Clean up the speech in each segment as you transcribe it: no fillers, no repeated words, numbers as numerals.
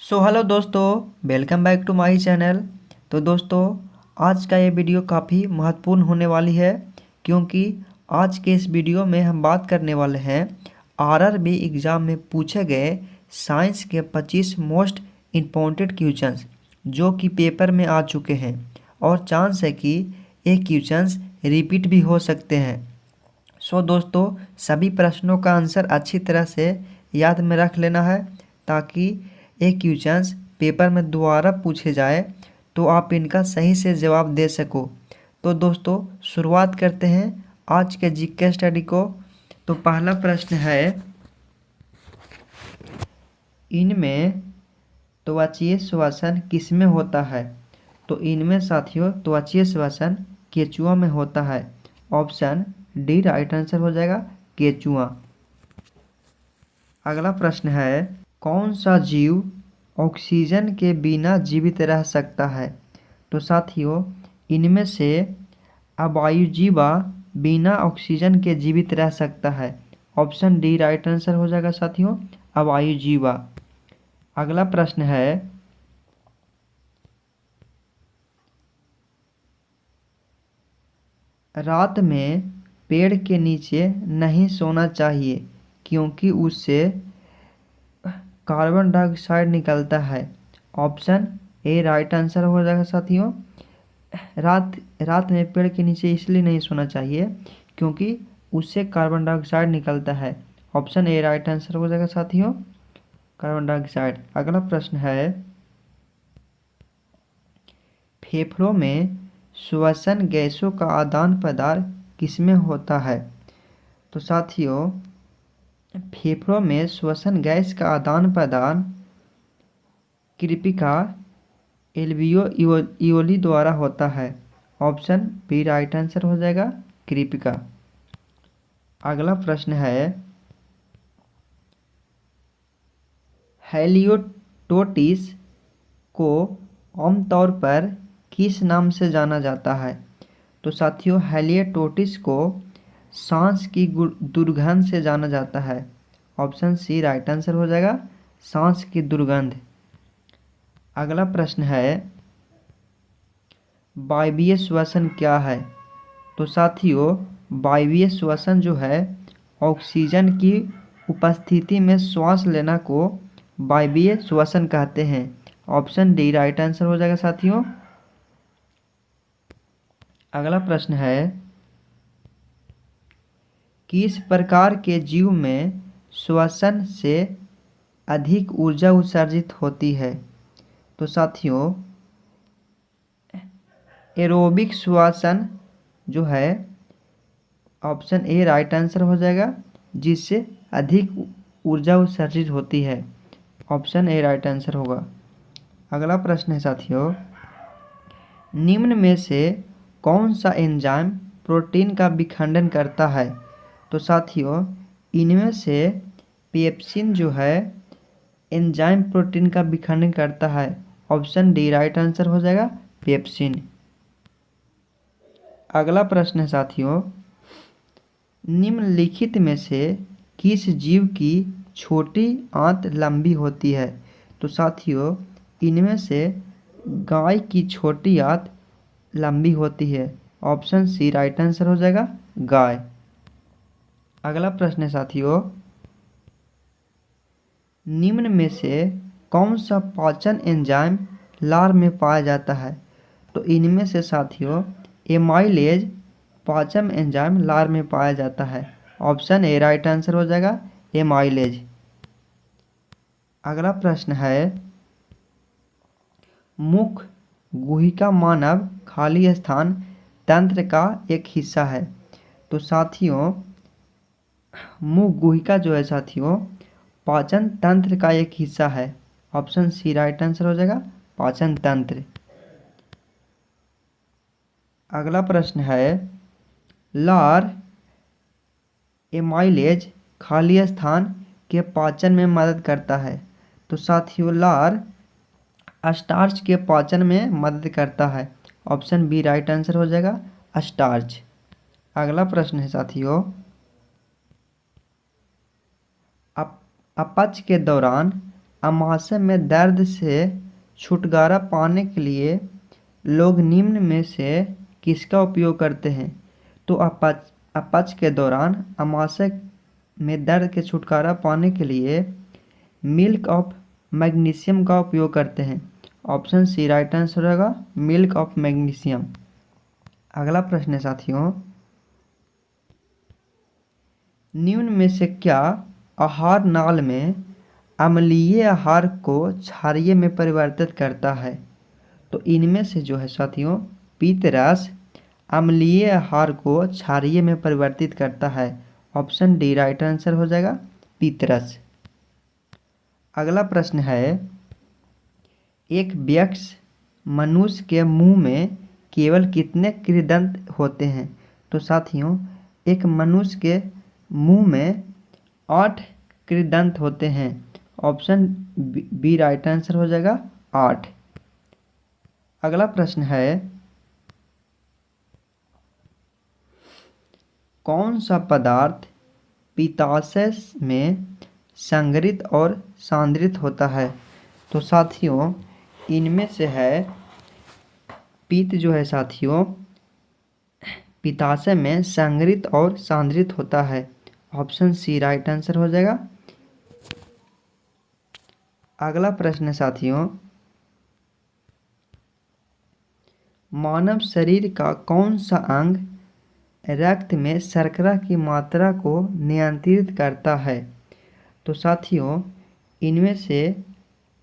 Hello दोस्तों, welcome back to my channel. तो दोस्तों, आज का ये वीडियो काफ़ी महत्वपूर्ण होने वाली है, क्योंकि आज के इस वीडियो में हम बात करने वाले हैं आरआरबी एग्ज़ाम में पूछे गए साइंस के 25 मोस्ट इम्पोर्टेंट क्वेश्चंस जो कि पेपर में आ चुके हैं, और चांस है कि ये क्वेश्चंस रिपीट भी हो सकते हैं। दोस्तों, सभी प्रश्नों का आंसर अच्छी तरह से याद में रख लेना है, ताकि एक क्वेश्चंस पेपर में दोबारा पूछे जाए तो आप इनका सही से जवाब दे सको। तो दोस्तों, शुरुआत करते हैं आज के जीके स्टडी को। तो पहला प्रश्न है, इनमें त्वचीय श्वसन किसमें होता है? तो इनमें साथियों त्वचीय श्वसन केचुआ में होता है। ऑप्शन डी राइट आंसर हो जाएगा, केचुआ। अगला प्रश्न है, कौन सा जीव ऑक्सीजन के बिना जीवित रह सकता है? तो साथियों इनमें से अवायुजीवा बिना ऑक्सीजन के जीवित रह सकता है। ऑप्शन डी राइट आंसर हो जाएगा साथियों, अवायुजीवा। अगला प्रश्न है, रात में पेड़ के नीचे नहीं सोना चाहिए क्योंकि उससे कार्बन डाइऑक्साइड निकलता है। ऑप्शन ए राइट आंसर हो जाएगा साथियों, रात में पेड़ के नीचे इसलिए नहीं सोना चाहिए क्योंकि उससे कार्बन डाइऑक्साइड निकलता है। ऑप्शन ए राइट आंसर हो जाएगा साथियों, कार्बन डाइऑक्साइड। अगला प्रश्न है, फेफड़ों में श्वसन गैसों का आदान प्रदान किसमें होता है? तो साथियों फेफड़ों में श्वसन गैस का आदान प्रदान कृपिका एल्वियोली द्वारा होता है। ऑप्शन बी राइट आंसर हो जाएगा, कृपिका। अगला प्रश्न है, हेलियोटोटिस को आमतौर पर किस नाम से जाना जाता है? तो साथियों हेलियोटोटिस को सांस की दुर्गंध से जाना जाता है। ऑप्शन सी राइट आंसर हो जाएगा, सांस की दुर्गंध। अगला प्रश्न है, वायवीय श्वसन क्या है? तो साथियों वायवीय श्वसन जो है ऑक्सीजन की उपस्थिति में श्वास लेना को वायवीय श्वसन कहते हैं। ऑप्शन डी राइट आंसर हो जाएगा साथियों। अगला प्रश्न है, किस प्रकार के जीव में श्वसन से अधिक ऊर्जा उत्सर्जित होती है? तो साथियों एरोबिक श्वसन जो है ऑप्शन ए राइट आंसर हो जाएगा, जिससे अधिक ऊर्जा उत्सर्जित होती है। ऑप्शन ए राइट आंसर होगा। अगला प्रश्न है साथियों, निम्न में से कौन सा एंजाइम प्रोटीन का विखंडन करता है? तो साथियों इनमें से पेप्सिन जो है एंजाइम प्रोटीन का विखंडन करता है। ऑप्शन डी राइट आंसर हो जाएगा, पेप्सिन। अगला प्रश्न है साथियों, निम्नलिखित में से किस जीव की छोटी आंत लंबी होती है? तो साथियों इनमें से गाय की छोटी आंत लंबी होती है। ऑप्शन सी राइट आंसर हो जाएगा, गाय। अगला प्रश्न है साथियों, निम्न में से कौन सा पाचन एंजाइम लार में पाया जाता है? तो इनमें से साथियों एमाइलेज पाचन एंजाइम लार में पाया जाता है। ऑप्शन ए राइट आंसर हो जाएगा, एमाइलेज। अगला प्रश्न है, मुख गुहिका मानव खाली स्थान तंत्र का एक हिस्सा है। तो साथियों मुख गुहिका जो है साथियों पाचन तंत्र का एक हिस्सा है। ऑप्शन सी राइट आंसर हो जाएगा, पाचन तंत्र। अगला प्रश्न है, लार एमाइलेज खाली स्थान के पाचन में मदद करता है। तो साथियों लार स्टार्च के पाचन में मदद करता है। ऑप्शन बी राइट आंसर हो जाएगा, स्टार्च। अगला प्रश्न है साथियों, अपच के दौरान अमाशय में दर्द से छुटकारा पाने के लिए लोग निम्न में से किसका उपयोग करते हैं? तो अपच के दौरान अमाशय में दर्द के छुटकारा पाने के लिए मिल्क ऑफ मैग्नीशियम का उपयोग करते हैं। ऑप्शन सी राइट आंसर होगा, मिल्क ऑफ मैग्नीशियम। अगला प्रश्न है साथियों, निम्न में से क्या आहार नाल में अम्लीय आहार को क्षारीय में परिवर्तित करता है? तो इनमें से जो है साथियों, पीतरस अम्लीय आहार को क्षारीय में परिवर्तित करता है। ऑप्शन डी राइट आंसर हो जाएगा, पीतरस। अगला प्रश्न है, एक वयस्क मनुष्य के मुंह में केवल कितने कृदंत होते हैं? तो साथियों, एक मनुष्य के मुंह में 8 कृदंत होते हैं। ऑप्शन बी राइट आंसर हो जाएगा, 8। अगला प्रश्न है, कौन सा पदार्थ पित्ताशय में संघरित और सांद्रित होता है? तो साथियों, इनमें से है पित्त जो है साथियों, पित्ताशय में संघरित और सांद्रित होता है। ऑप्शन सी राइट आंसर हो जाएगा। अगला प्रश्न है साथियों, मानव शरीर का कौन सा अंग रक्त में शर्करा की मात्रा को नियंत्रित करता है? तो साथियों, इनमें से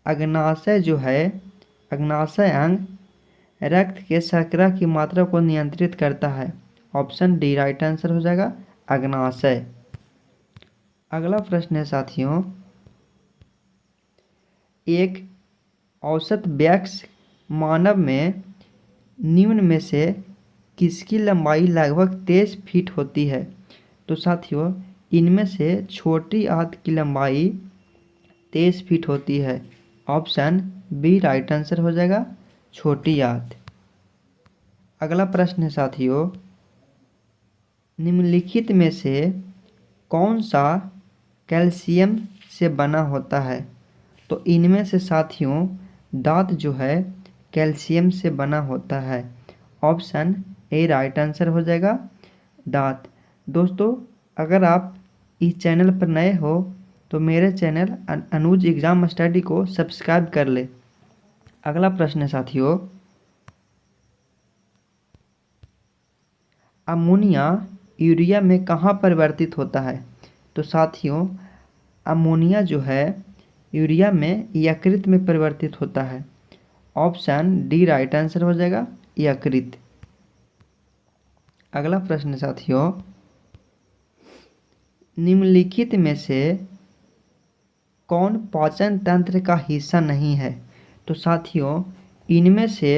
अग्नाशय जो है, अग्नाशय अंग रक्त के शर्करा की मात्रा को नियंत्रित करता है। ऑप्शन डी राइट आंसर हो जाएगा, अग्नाशय। अगला प्रश्न है साथियों, एक औसत वयस्क मानव में निम्न में से किसकी लंबाई लगभग 23 फीट होती है? तो साथियों, इनमें से छोटी आंत की लंबाई 23 फीट होती है। ऑप्शन बी राइट आंसर हो जाएगा, छोटी आंत। अगला प्रश्न है साथियों, निम्नलिखित में से कौन सा कैल्शियम से बना होता है? तो इनमें से साथियों, दांत जो है कैल्शियम से बना होता है। ऑप्शन ए राइट आंसर हो जाएगा, दांत। दोस्तों, अगर आप इस चैनल पर नए हो तो मेरे चैनल अनुज एग्जाम स्टडी को सब्सक्राइब कर ले। अगला प्रश्न है साथियों, अमोनिया यूरिया में कहाँ परिवर्तित होता है? तो साथियों, अमोनिया जो है यूरिया में यकृत में परिवर्तित होता है। ऑप्शन डी राइट आंसर हो जाएगा, यकृत। अगला प्रश्न साथियों, निम्नलिखित में से कौन पाचन तंत्र का हिस्सा नहीं है? तो साथियों, इनमें से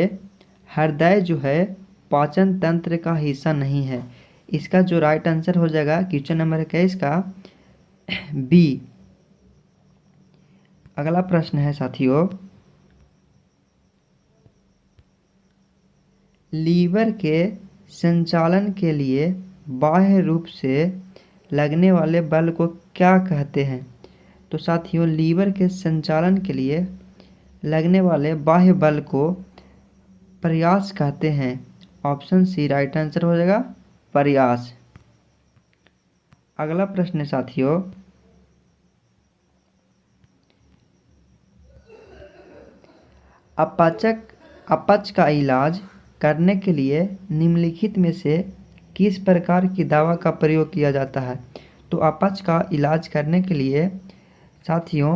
हृदय जो है पाचन तंत्र का हिस्सा नहीं है। इसका जो राइट आंसर हो जाएगा, क्वेश्चन नंबर 21 का बी। अगला प्रश्न है साथियों, लीवर के संचालन के लिए बाह्य रूप से लगने वाले बल को क्या कहते हैं? तो साथियों, लीवर के संचालन के लिए लगने वाले बाह्य बल को प्रयास कहते हैं। ऑप्शन सी राइट आंसर हो जाएगा, प्रयास। अगला प्रश्न है साथियों, अपच का इलाज करने के लिए निम्नलिखित में से किस प्रकार की दवा का प्रयोग किया जाता है? तो अपच का इलाज करने के लिए साथियों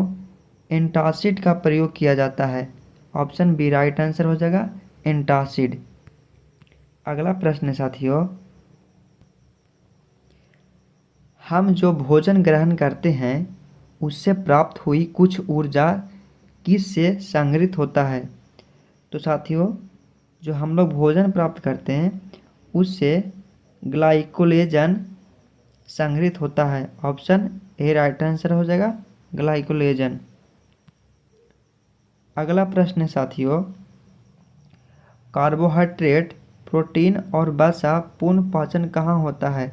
एंटासिड का प्रयोग किया जाता है। ऑप्शन बी राइट आंसर हो जाएगा, एंटासिड। अगला प्रश्न है साथियों, हम जो भोजन ग्रहण करते हैं उससे प्राप्त हुई कुछ ऊर्जा किससे संग्रहित होता है? तो साथियों, जो हम लोग भोजन प्राप्त करते हैं उससे ग्लाइकोलेजन संग्रहित होता है। ऑप्शन ए राइट आंसर हो जाएगा, ग्लाइकोलेजन। अगला प्रश्न है साथियों, कार्बोहाइड्रेट, प्रोटीन और वसा पूर्ण पाचन कहाँ होता है?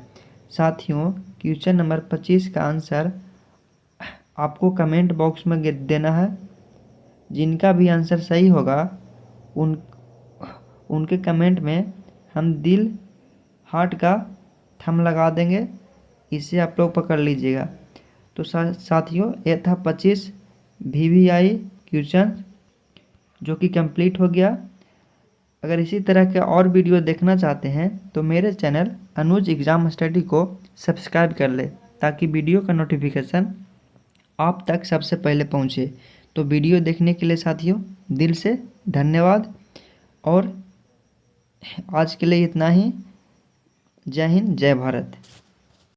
साथियों, क्वेश्चन नंबर 25 का आंसर आपको कमेंट बॉक्स में देना है। जिनका भी आंसर सही होगा उनके कमेंट में हम दिल हार्ट का थंब लगा देंगे। इसे आप लोग पकड़ लीजिएगा। तो साथियों, ये था 25 VVI क्वेश्चन जो कि कंप्लीट हो गया। अगर इसी तरह के और वीडियो देखना चाहते हैं तो मेरे चैनल अनुज एग्ज़ाम स्टडी को सब्सक्राइब कर ले, ताकि वीडियो का नोटिफिकेशन आप तक सबसे पहले पहुंचे। तो वीडियो देखने के लिए साथियों दिल से धन्यवाद। और आज के लिए इतना ही। जय हिंद, जय भारत।